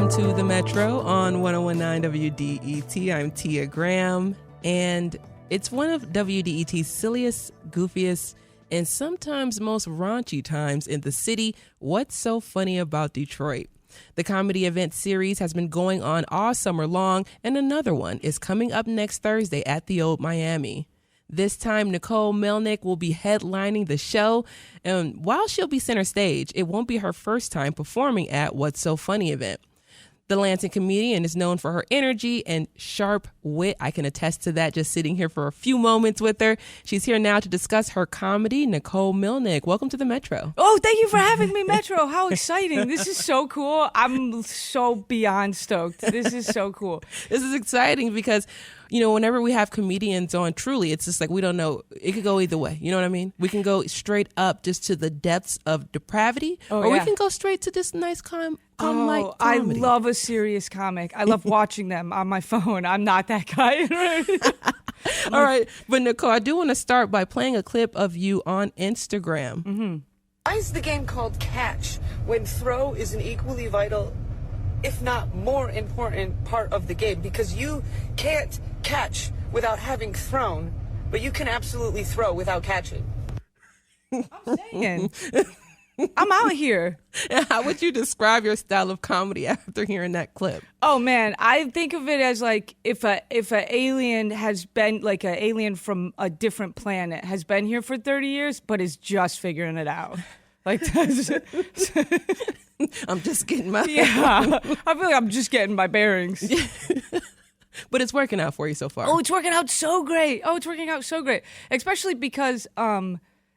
Welcome to the Metro on 1019 WDET. I'm Tia Graham, and it's one of WDET's silliest, goofiest, and sometimes most raunchy times in the city. What's so funny about Detroit? The comedy event series has been going on all summer long, and another one is coming up next Thursday at the Old Miami. This time, Nicole Melnyk will be headlining the show, and while she'll be center stage, it won't be her first time performing at What's So Funny event. The Lansing comedian is known for her energy and sharp wit. I can attest to that just sitting here for a few moments with her. She's here now to discuss her comedy. Nicole Melnyk, welcome to the Metro. Oh, thank you for having me, Metro. How exciting. This is so cool. I'm so beyond stoked. This is so cool. This is exciting because, you know, whenever we have comedians on, truly, it's just like we don't know. It could go either way. You know what I mean? We can go straight up just to the depths of depravity, or we can go straight to this nice light comedy. I love a serious comic. I love watching them on my phone. I'm not that guy. All right. But Nicole, I do want to start by playing a clip of you on Instagram. Mm-hmm. Why is the game called catch when throw is an equally vital, if not more important part of the game? Because you can't catch without having thrown, but you can absolutely throw without catching. I'm saying. I'm out here. How would you describe your style of comedy after hearing that clip? Oh man, I think of it as like if a alien has been like an alien from a different planet has been here for 30 years, but is just figuring it out. Like that's, I'm just getting my I feel like I'm just getting my bearings. But it's working out for you so far. Oh, it's working out so great. Especially because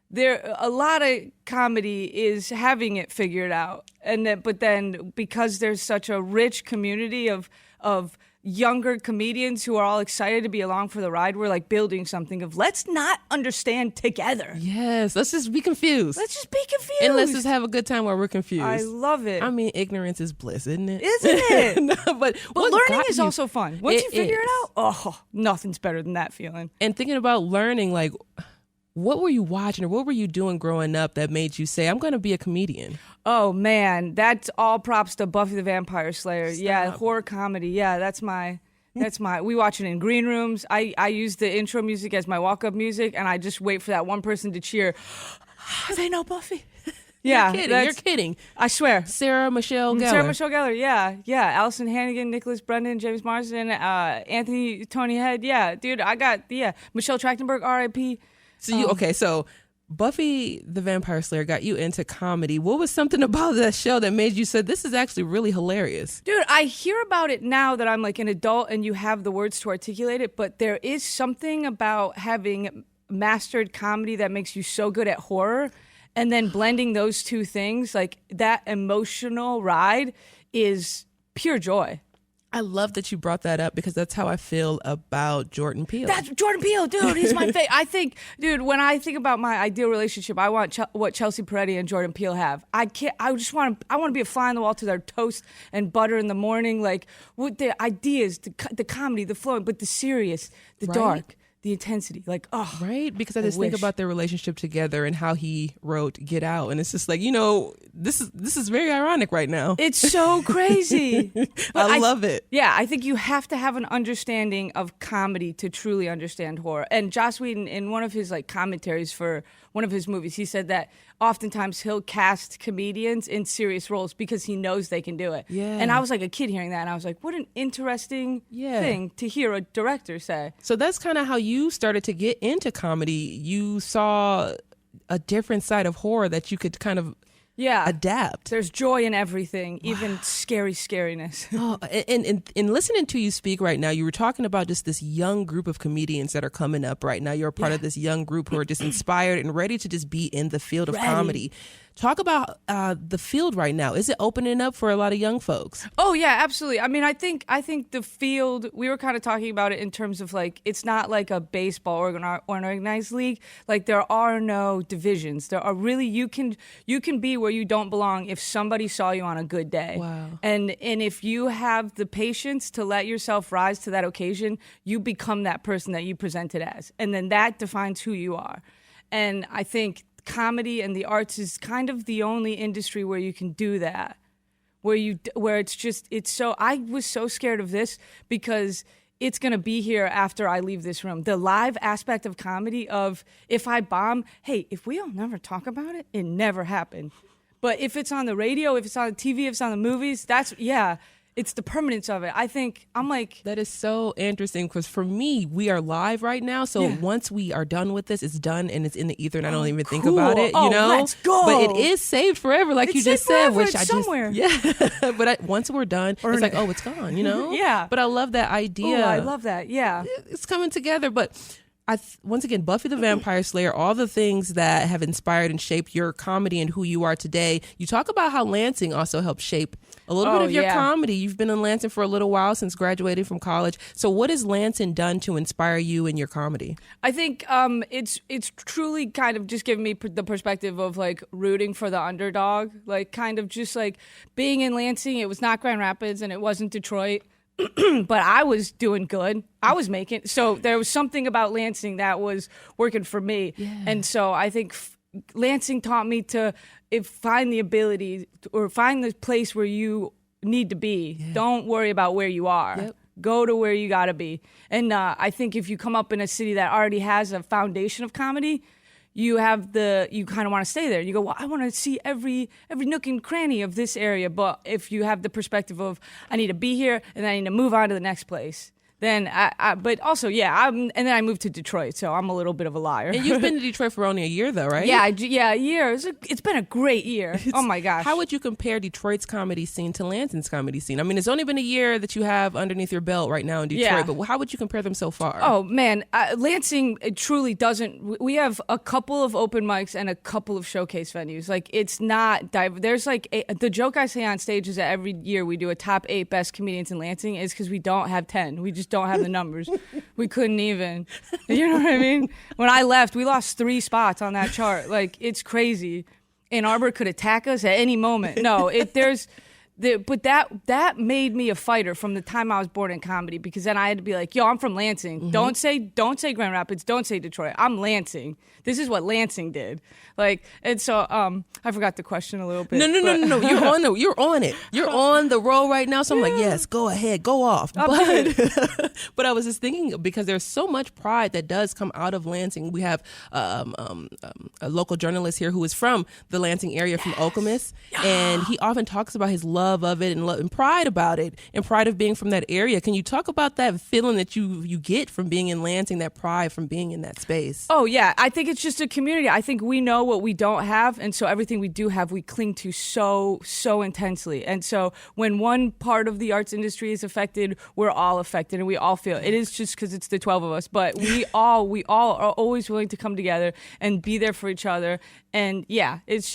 there a lot of comedy is having it figured out, but then because there's such a rich community of younger comedians who are all excited to be along for the ride, we're like building something of let's not understand together. Yes, let's just be confused. And let's just have a good time while we're confused. I love it. I mean, ignorance is bliss, isn't it? Isn't it? No, but learning is also fun. Once you figure it out, oh, nothing's better than that feeling. And thinking about learning, like, what were you watching or what were you doing growing up that made you say, I'm going to be a comedian? Oh, man, that's all props to Buffy the Vampire Slayer. Stop. Yeah, horror comedy. Yeah, that's my, we watch it in green rooms. I use the intro music as my walk-up music, and I just wait for that one person to cheer. They know Buffy. Yeah, You're kidding. I swear. Sarah Michelle Gellar. Yeah. Allison Hannigan, Nicholas Brendan, James Marsden, Anthony Tony Head. Yeah, dude, Michelle Trachtenberg, R.I.P. So Buffy the Vampire Slayer got you into comedy. What was something about that show that made you say, this is actually really hilarious? Dude, I hear about it now that I'm like an adult and you have the words to articulate it, but there is something about having mastered comedy that makes you so good at horror, and then blending those two things, like that emotional ride is pure joy. I love that you brought that up because that's how I feel about Jordan Peele. That's Jordan Peele, dude. He's my favorite. I think, dude, when I think about my ideal relationship, I want what Chelsea Peretti and Jordan Peele have. I want to be a fly on the wall to their toast and butter in the morning, like with the ideas, the comedy, the flowing, but the serious, the dark. The intensity, like, oh. Right? Because I just think about their relationship together and how he wrote Get Out. And it's just like, you know, this is very ironic right now. It's so crazy. I love it. Yeah, I think you have to have an understanding of comedy to truly understand horror. And Joss Whedon, in one of his like commentaries for one of his movies, he said that oftentimes he'll cast comedians in serious roles because he knows they can do it. Yeah. And I was like a kid hearing that, and I was like, what an interesting thing to hear a director say. So that's kind of how you started to get into comedy. You saw a different side of horror that you could kind of adapt. There's joy in everything, even scary scariness. And listening to you speak right now, you were talking about just this young group of comedians that are coming up right now. You're a part of this young group who are just inspired and ready to just be in the field of comedy. Talk about the field right now. Is it opening up for a lot of young folks? Oh yeah, absolutely. I mean, I think the field, we were kind of talking about it in terms of like, it's not like a baseball or an organized league. Like there are no divisions. There are really, you can be where you don't belong if somebody saw you on a good day. Wow. And if you have the patience to let yourself rise to that occasion, you become that person that you presented as. And then that defines who you are. And I think comedy and the arts is kind of the only industry where you can do that where it's so. I was so scared of this because it's going to be here after I leave this room. The live aspect of comedy of if I bomb, hey, if we all never talk about it, it never happened. But if it's on the radio, if it's on the TV, if it's on the movies, it's the permanence of it. I think I'm like... That is so interesting because for me, we are live right now. So once we are done with this, it's done and it's in the ether and I don't even think about it, you know? Let's go. But it is saved forever, like you just said. Which it's somewhere. But once we're done, it's like, oh, it's gone, you know? Yeah. But I love that idea. Oh, I love that, yeah. It's coming together, but... once again, Buffy the Vampire Slayer, all the things that have inspired and shaped your comedy and who you are today. You talk about how Lansing also helped shape a little bit of your comedy. You've been in Lansing for a little while since graduating from college. So what has Lansing done to inspire you in your comedy? I think it's truly kind of just giving me the perspective of like rooting for the underdog, like kind of just like being in Lansing. It was not Grand Rapids and it wasn't Detroit. But I was doing good. I was making, so there was something about Lansing that was working for me. Yeah. And so I think Lansing taught me to find the ability or find the place where you need to be. Yeah. Don't worry about where you are. Yep. Go to where you got to be. And I think if you come up in a city that already has a foundation of comedy, you kind of want to stay there. You go, well, I want to see every nook and cranny of this area. But if you have the perspective of, I need to be here and then I need to move on to the next place, then but also, and then I moved to Detroit, so I'm a little bit of a liar. And you've been to Detroit for only a year, though, right? Yeah, a year. It's been a great year. Oh, my gosh. How would you compare Detroit's comedy scene to Lansing's comedy scene? I mean, it's only been a year that you have underneath your belt right now in Detroit, but how would you compare them so far? Oh, man. Lansing, it truly doesn't. We have a couple of open mics and a couple of showcase venues. Like, it's not, there's like, the joke I say on stage is that every year we do a top 8 best comedians in Lansing is because we don't have 10. We just don't have the numbers. We couldn't even. You know what I mean? When I left, we lost 3 spots on that chart. Like, it's crazy. Ann Arbor could attack us at any moment. No, but that made me a fighter from the time I was born in comedy, because then I had to be like, yo, I'm from Lansing. Mm-hmm. Don't say Grand Rapids. Don't say Detroit. I'm Lansing. This is what Lansing did. Like, and so I forgot the question a little bit. No. You're on it. You're on the roll right now. So I'm like, yes, go ahead, go off. But I was just thinking, because there's so much pride that does come out of Lansing. We have a local journalist here who is from the Lansing area, from Okemos, and he often talks about his love of it and pride about it, and pride of being from that area. Can you talk about that feeling that you get from being in Lansing, that pride from being in that space? Oh, yeah. I think it's just a community. I think we know what we don't have, and so everything we do have, we cling to so intensely. And so when one part of the arts industry is affected, we're all affected, and we all feel it. Is just because it's the 12 of us, but we all are always willing to come together and be there for each other. And yeah, it's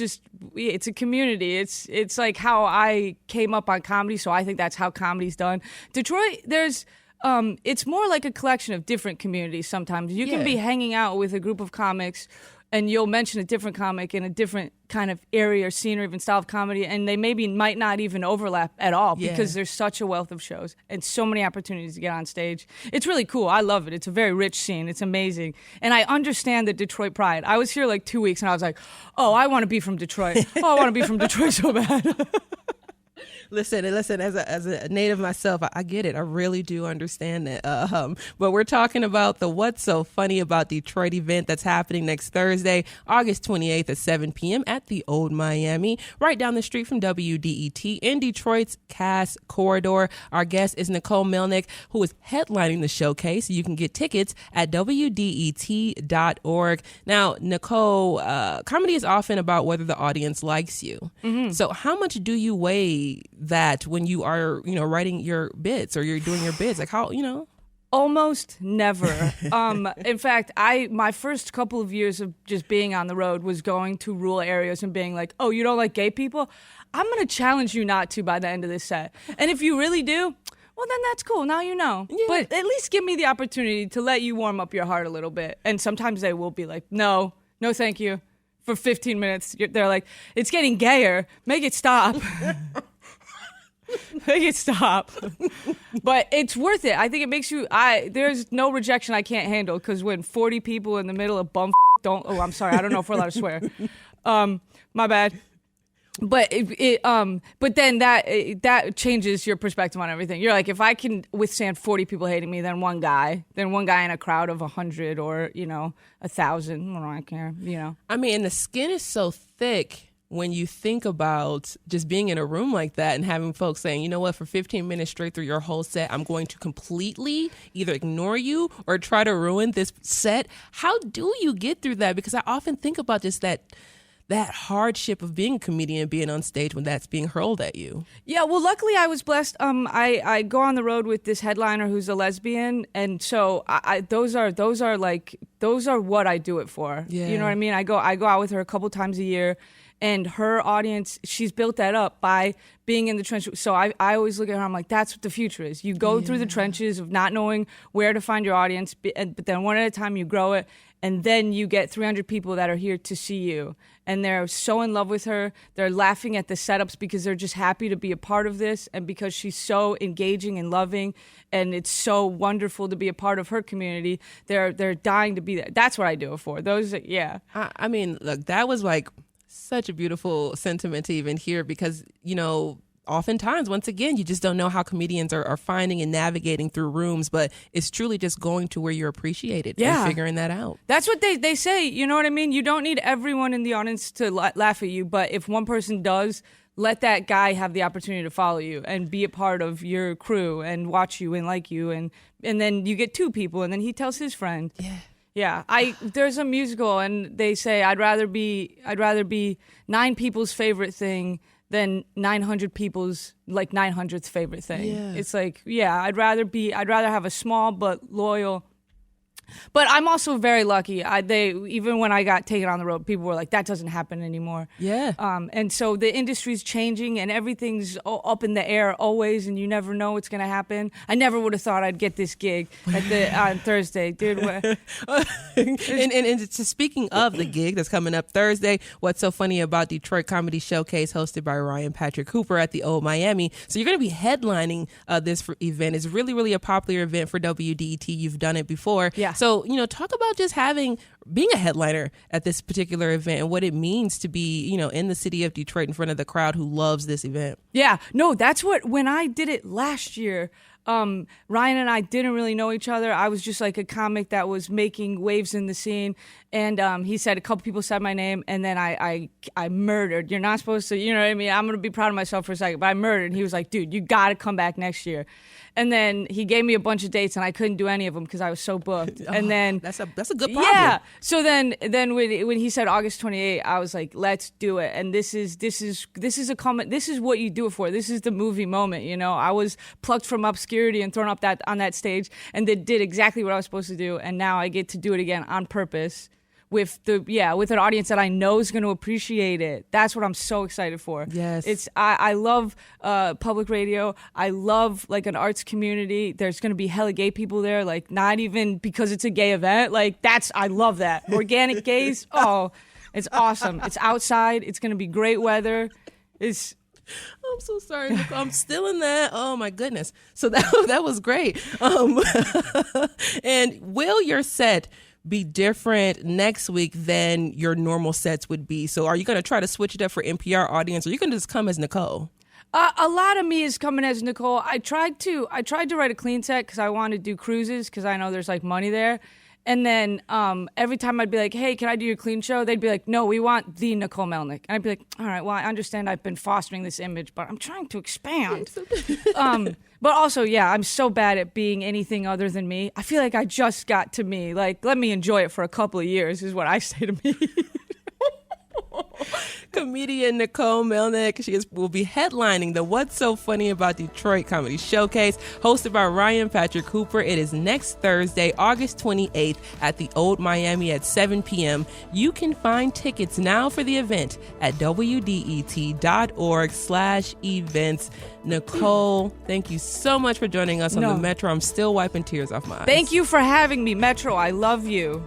a community. It's like how I came up on comedy, so I think that's how comedy's done. Detroit, there's it's more like a collection of different communities sometimes. You can be hanging out with a group of comics and you'll mention a different comic in a different kind of area or scene or even style of comedy, and they might not even overlap at all because there's such a wealth of shows and so many opportunities to get on stage. It's really cool. I love it. It's a very rich scene. It's amazing. And I understand the Detroit pride. I was here like 2 weeks and I was like, oh, I want to be from Detroit. Oh, I want to be from Detroit so bad. Listen, as a native myself, I get it. I really do understand it. But we're talking about the What's So Funny About Detroit event that's happening next Thursday, August 28th at 7 p.m. at the Old Miami, right down the street from WDET in Detroit's Cass Corridor. Our guest is Nicole Melnyk, who is headlining the showcase. You can get tickets at WDET.org. Now, Nicole, comedy is often about whether the audience likes you. Mm-hmm. So how much do you weigh that when you are, writing your bits or you're doing your bits? Like how, Almost never. In fact, my first couple of years of just being on the road was going to rural areas and being like, oh, you don't like gay people? I'm going to challenge you not to by the end of this set. And if you really do, well, then that's cool. Now you know. Yeah. But at least give me the opportunity to let you warm up your heart a little bit. And sometimes they will be like, no, thank you. For 15 minutes, they're like, it's getting gayer. Make it stop. Make it stop. But it's worth it. I think it makes you, there's no rejection I can't handle, because when 40 people in the middle of I'm sorry, I don't know if we're allowed to swear. My bad. But but then that changes your perspective on everything. You're like, if I can withstand 40 people hating me, then one guy in a crowd of 100 or 1,000, I don't care. I mean, and the skin is so thick when you think about just being in a room like that and having folks saying, you know what, for 15 minutes straight through your whole set, I'm going to completely either ignore you or try to ruin this set. How do you get through that? Because I often think about just that hardship of being a comedian, being on stage when that's being hurled at you. Yeah, well, luckily I was blessed. I go on the road with this headliner who's a lesbian, and so those are what I do it for. Yeah. You know what I mean? I go out with her a couple times a year, and her audience, she's built that up by being in the trenches. So I always look at her, I'm like, that's what the future is. You go through the trenches of not knowing where to find your audience, but then one at a time you grow it, and then you get 300 people that are here to see you. And they're so in love with her. They're laughing at the setups because they're just happy to be a part of this, and because she's so engaging and loving, and it's so wonderful to be a part of her community. They're dying to be there. That's what I do it for. I mean, look, that was like such a beautiful sentiment to even hear, because, oftentimes, once again, you just don't know how comedians are finding and navigating through rooms, but it's truly just going to where you're appreciated and figuring that out. That's what they say. You know what I mean? You don't need everyone in the audience to laugh at you, but if one person does, let that guy have the opportunity to follow you and be a part of your crew and watch you and like you, and then you get 2 people, and then he tells his friend. Yeah. There's a musical, and they say I'd rather be 9 people's favorite thing than 900 people's 900th favorite thing. Yeah. It's like, I'd rather have a small but loyal. But I'm also very lucky. Even when I got taken on the road, people were like, that doesn't happen anymore. Yeah. And so the industry's changing, and everything's up in the air always, and you never know what's going to happen. I never would have thought I'd get this gig on Thursday, dude. And speaking of the gig that's coming up Thursday, what's so funny about Detroit Comedy Showcase, hosted by Ryan Patrick Cooper at the Old Miami. So you're going to be headlining this event. It's really, really a popular event for WDET. You've done it before. Yeah. So, talk about just being a headliner at this particular event and what it means to be, in the city of Detroit in front of the crowd who loves this event. Yeah, no, that's when I did it last year, Ryan and I didn't really know each other. I was just like a comic that was making waves in the scene. And he said, a couple people said my name, and then I murdered. You're not supposed to, you know what I mean? I'm going to be proud of myself for a second, but I murdered. And he was like, dude, you got to come back next year. And then he gave me a bunch of dates, and I couldn't do any of them because I was so booked. And then that's a good problem. Yeah. So then when he said August 28th, I was like, let's do it. And this is a comment. This is what you do it for. This is the movie moment. I was plucked from obscurity and thrown up on that stage, and did exactly what I was supposed to do. And now I get to do it again on purpose, with an audience that I know is going to appreciate it. That's what I'm so excited for. Yes. I love public radio. I love an arts community. There's going to be hella gay people there, not even because it's a gay event. I love that. Organic gays. Oh, it's awesome. It's outside. It's going to be great weather. I'm so sorry, Nicole. I'm still in that. Oh my goodness. So that was great. And will your set be different next week than your normal sets would be? So are you going to try to switch it up for NPR audience, or are you going to just come as Nicole? A lot of me is coming as Nicole. I tried to write a clean set because I wanted to do cruises because I know there's money there. And then every time I'd be like, hey, can I do your clean show? They'd be like, no, we want the Nicole Melnyk. And I'd be like, all right, well, I understand I've been fostering this image, but I'm trying to expand. But also, I'm so bad at being anything other than me. I feel like I just got to me. Let me enjoy it for a couple of years is what I say to me. Comedian Nicole Melnyk, will be headlining the What's So Funny About Detroit Comedy Showcase, hosted by Ryan Patrick Cooper. It is next Thursday, August 28th at the Old Miami at 7 p.m. You can find tickets now for the event at WDET.org/events. Nicole, thank you so much for joining us on the Metro. I'm still wiping tears off my eyes. Thank you for having me, Metro. I love you.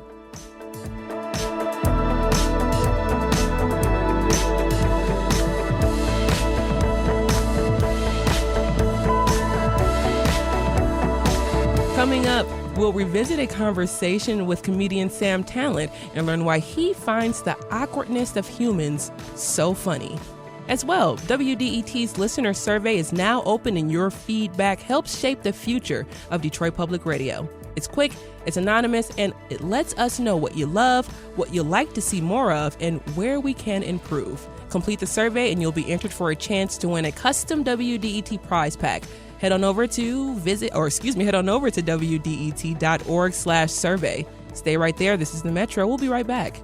Coming up, we'll revisit a conversation with comedian Sam Talent and learn why he finds the awkwardness of humans so funny. As well, WDET's listener survey is now open, and your feedback helps shape the future of Detroit Public Radio. It's quick, it's anonymous, and it lets us know what you love, what you'd like to see more of, and where we can improve. Complete the survey and you'll be entered for a chance to win a custom WDET prize pack. Head on over to WDET.org/survey. Stay right there. This is the Metro. We'll be right back.